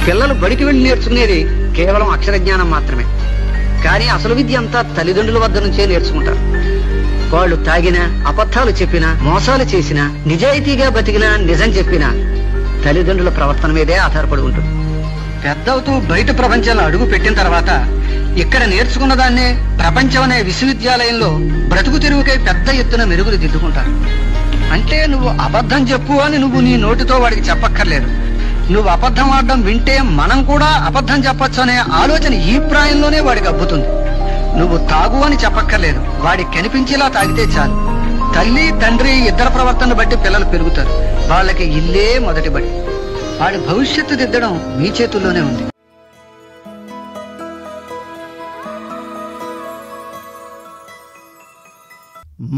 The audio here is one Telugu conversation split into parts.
పిల్లలు బడికి వెళ్ళి నేర్చుకునేది కేవలం అక్షర జ్ఞానం మాత్రమే. కానీ అసలు విద్య అంతా తల్లిదండ్రుల వద్ద నుంచే నేర్చుకుంటారు. వాళ్ళు తాగినా, అబద్ధాలు చెప్పినా, మోసాలు చేసినా, నిజాయితీగా బతికినా, నిజం చెప్పినా తల్లిదండ్రుల ప్రవర్తన మీదే ఆధారపడి ఉంటుంది. పెద్దవుతూ బయట ప్రపంచంలో అడుగు పెట్టిన తర్వాత ఇక్కడ నేర్చుకున్న దాన్నే ప్రపంచం అనే విశ్వవిద్యాలయంలో బ్రతుకు తెరువుకై పెద్ద ఎత్తున మెరుగులు దిద్దుకుంటారు. అంటే నువ్వు అబద్ధం చెప్పు అని నువ్వు నీ నోటితో వాడికి చెప్పక్కర్లేదు. నువ్వు అబద్ధం ఆడడం వింటే మనం కూడా అబద్ధం చెప్పొచ్చు అనే ఆలోచన ఈ ప్రాయంలోనే వాడికి అబ్బుతుంది. నువ్వు తాగు అని చెప్పక్కర్లేదు, వాడికి కనిపించేలా తాగితే చాలు. తల్లి తండ్రి ఇద్దరు ప్రవర్తన బట్టి పిల్లలు పెరుగుతారు. వాళ్ళకి ఇల్లే మొదటి బడి. వాడి భవిష్యత్తు దిద్దడం మీ చేతుల్లోనే ఉంది.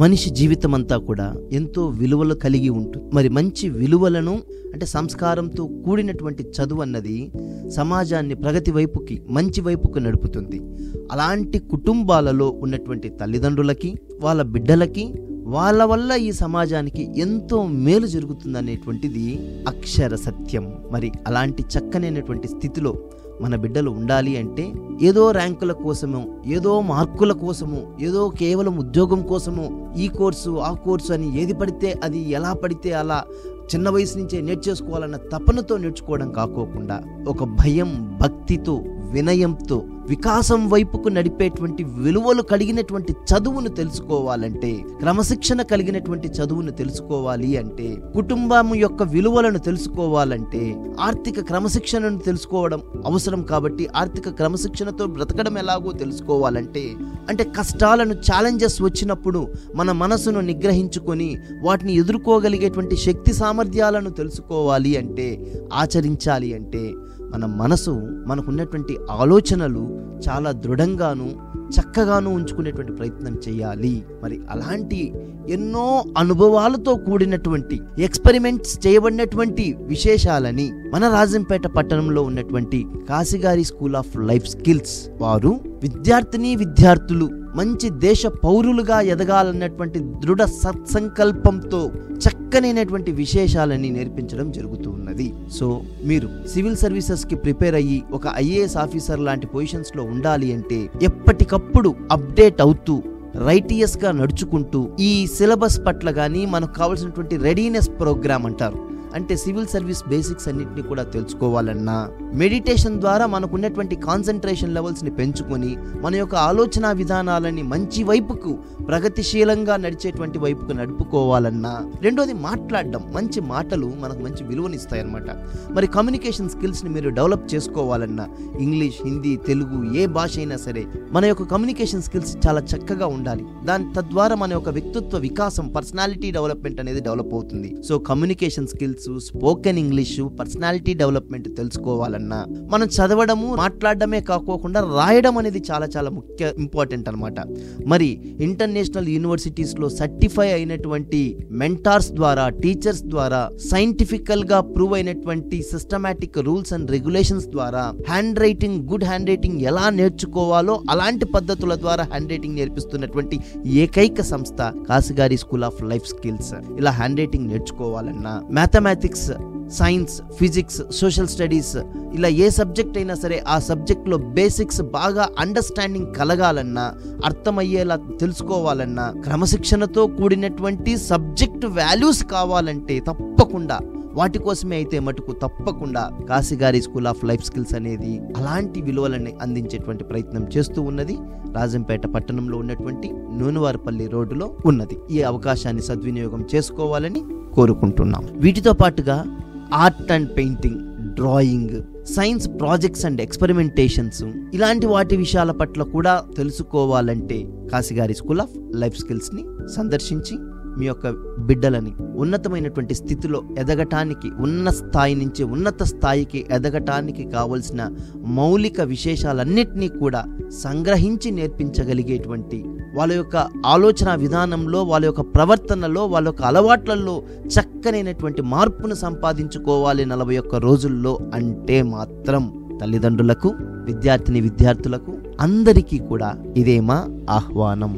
మనిషి జీవితం అంతా కూడా ఎంతో విలువలు కలిగి ఉంటుంది. మరి మంచి విలువలను అంటే సంస్కారంతో కూడినటువంటి చదువు అన్నది సమాజాన్ని ప్రగతి వైపుకి, మంచి వైపుకి నడుపుతుంది. అలాంటి కుటుంబాలలో ఉన్నటువంటి తల్లిదండ్రులకి, వాళ్ళ బిడ్డలకి, వాళ్ళ వల్ల ఈ సమాజానికి ఎంతో మేలు జరుగుతుందనేటువంటిది అక్షర సత్యం. మరి అలాంటి చక్కనైనటువంటి స్థితిలో మన బిడ్డలు ఉండాలి అంటే ఏదో ర్యాంకుల కోసమో, ఏదో మార్కుల కోసమో, ఏదో కేవలం ఉద్యోగం కోసమో ఈ కోర్సు ఆ కోర్సు అని ఏది పడితే అది, ఎలా పడితే అలా చిన్న వయసు నుంచే నేర్చేసుకోవాలన్న తపనతో నేర్చుకోవడం కాకోకుండా ఒక భయం, భక్తితో, వినయంతో వికాసం వైపుకు నడిపేటువంటి విలువలు కలిగినటువంటి చదువును తెలుసుకోవాలంటే, క్రమశిక్షణ కలిగినటువంటి చదువును తెలుసుకోవాలి అంటే, కుటుంబం యొక్క విలువలను తెలుసుకోవాలంటే ఆర్థిక క్రమశిక్షణను తెలుసుకోవడం అవసరం. కాబట్టి ఆర్థిక క్రమశిక్షణతో బ్రతకడం ఎలాగో తెలుసుకోవాలంటే, అంటే కష్టాలను, ఛాలెంజెస్ వచ్చినప్పుడు మన మనసును నిగ్రహించుకొని వాటిని ఎదుర్కోగలిగేటువంటి శక్తి సామర్థ్యాలను తెలుసుకోవాలి అంటే, ఆచరించాలి అంటే మన మనసు, మనకున్నటువంటి ఆలోచనలు చాలా దృఢంగాను చక్కగాను ఉంచుకునేటువంటి ప్రయత్నం చేయాలి. మరి అలాంటి ఎన్నో అనుభవాలతో కూడినటువంటి ఎక్స్పెరిమెంట్స్ చేయబడినటువంటి విశేషాలని మన రాజంపేట పట్టణంలో ఉన్నటువంటి Kasigari school of life skills వారు విద్యార్థులు మంచి దేశ పౌరులుగా ఎదగాలన్నటువంటి దృఢ సత్సంకల్పంతో చక్కనైనటువంటి విశేషాలని నేర్పించడం జరుగుతూ ఉన్నది. సో మీరు సివిల్ సర్వీసెస్ కి ప్రిపేర్ అయ్యి ఒక ఐఏఎస్ ఆఫీసర్ లాంటి పొజిషన్స్ లో ఉండాలి అంటే ఎప్పటికప్పుడు అప్డేట్ అవుతూ రైటియస్ గా నడుచుకుంటూ ఈ సిలబస్ పట్ల గానీ మనకు కావాల్సినటువంటి రెడీనెస్ ప్రోగ్రామ్ అంటారు, అంటే సివిల్ సర్వీస్ బేసిక్స్ అన్నింటినీ కూడా తెలుసుకోవాలన్నా, మెడిటేషన్ ద్వారా మనకున్నటువంటి కాన్సన్ట్రేషన్ లెవెల్స్ ని పెంచుకొని మన యొక్క ఆలోచన విధానాలని మంచి వైపుకు, ప్రగతిశీలంగా నడిచేటువంటి వైపుకు నడుపుకోవాలన్నా, రెండోది మాట్లాడడం, మంచి మాటలు మనకు మంచి విలువనిస్తాయి అన్నమాట. మరి కమ్యూనికేషన్ స్కిల్స్ ని మీరు డెవలప్ చేసుకోవాలన్నా, ఇంగ్లీష్, హిందీ, తెలుగు ఏ భాష అయినా సరే మన యొక్క కమ్యూనికేషన్ స్కిల్స్ చాలా చక్కగా ఉండాలి. తద్వారా మన యొక్క వ్యక్తిత్వ వికాసం, పర్సనాలిటీ డెవలప్మెంట్ అనేది డెవలప్ అవుతుంది. So communication skills, spoken English, personality development తెలుసుకోవాలన్నా మనం చదవడము, మాట్లాడడమే కాకోకుండా రాయడం అనేది చాలా చాలా ఇంపార్టెంట్ అన్నమాట. మరి ఇంటర్నేషనల్ యూనివర్సిటీస్ లో సర్టిఫై అయినటువంటి మెంటార్స్ ద్వారా, టీచర్స్ ద్వారా, సైంటిఫికల్ గా ప్రూవ్ అయినటువంటి సిస్టమాటిక్ రూల్స్ అండ్ రెగ్యులేషన్స్ ద్వారా hand writing, good hand writing ఎలా నేర్చుకోవాలో అలాంటి పద్ధతుల ద్వారా హ్యాండ్ రైటింగ్ నేర్పిస్తున్నటువంటి ఏకైక సంస్థ కాశీగారి స్కూల్ ఆఫ్ లైఫ్ స్కిల్స్. ఇలా హ్యాండ్ రైటింగ్ నేర్చుకోవాలన్నా, mathematics, science, physics, social studies ఇలా ఏ సబ్జెక్ట్ అయినా సరే ఆ సబ్జెక్ట్లో బేసిక్స్ బాగా అండర్స్టాండింగ్ కలగాలన్నా, అర్థమయ్యేలా తెలుసుకోవాలన్నా, క్రమశిక్షణతో కూడినటువంటి సబ్జెక్ట్ వాల్యూస్ కావాలంటే తప్పకుండా వాటి కోసమే అయితే మటుకు తప్పకుండా Kasigari school of life skills అనేది అలాంటి విలువలని అందించేటువంటి ప్రయత్నం చేస్తూ ఉన్నది. రాజంపేట పట్టణంలో ఉన్నటువంటి నూనెవారిపల్లి రోడ్డులో ఉన్నది. ఈ అవకాశాన్ని సద్వినియోగం చేసుకోవాలని కోరుకుంటున్నాం. వీటితో పాటుగా art and painting, drawing, science projects and experimentations ఇలాంటి వాటి విషయాల పట్ల కూడా తెలుసుకోవాలంటే కాశీగారి స్కూల్ ఆఫ్ లైఫ్ స్కిల్స్ ని సందర్శించి మీ యొక్క బిడ్డలని ఉన్నతమైనటువంటి స్థితిలో ఎదగటానికి, ఉన్న స్థాయి నుంచి ఉన్నత స్థాయికి ఎదగటానికి కావలసిన మౌలిక విశేషాలన్నిటినీ కూడా సంగ్రహించి నేర్పించగలిగేటువంటి, వాళ్ళ యొక్క ఆలోచన విధానంలో, వాళ్ళ యొక్క ప్రవర్తనలో, వాళ్ళ యొక్క అలవాట్లలో చక్కనైనటువంటి మార్పును సంపాదించుకోవాలి 41 రోజుల్లో అంటే మాత్రం తల్లిదండ్రులకు, విద్యార్థులకు అందరికీ కూడా ఇదే మా ఆహ్వానం.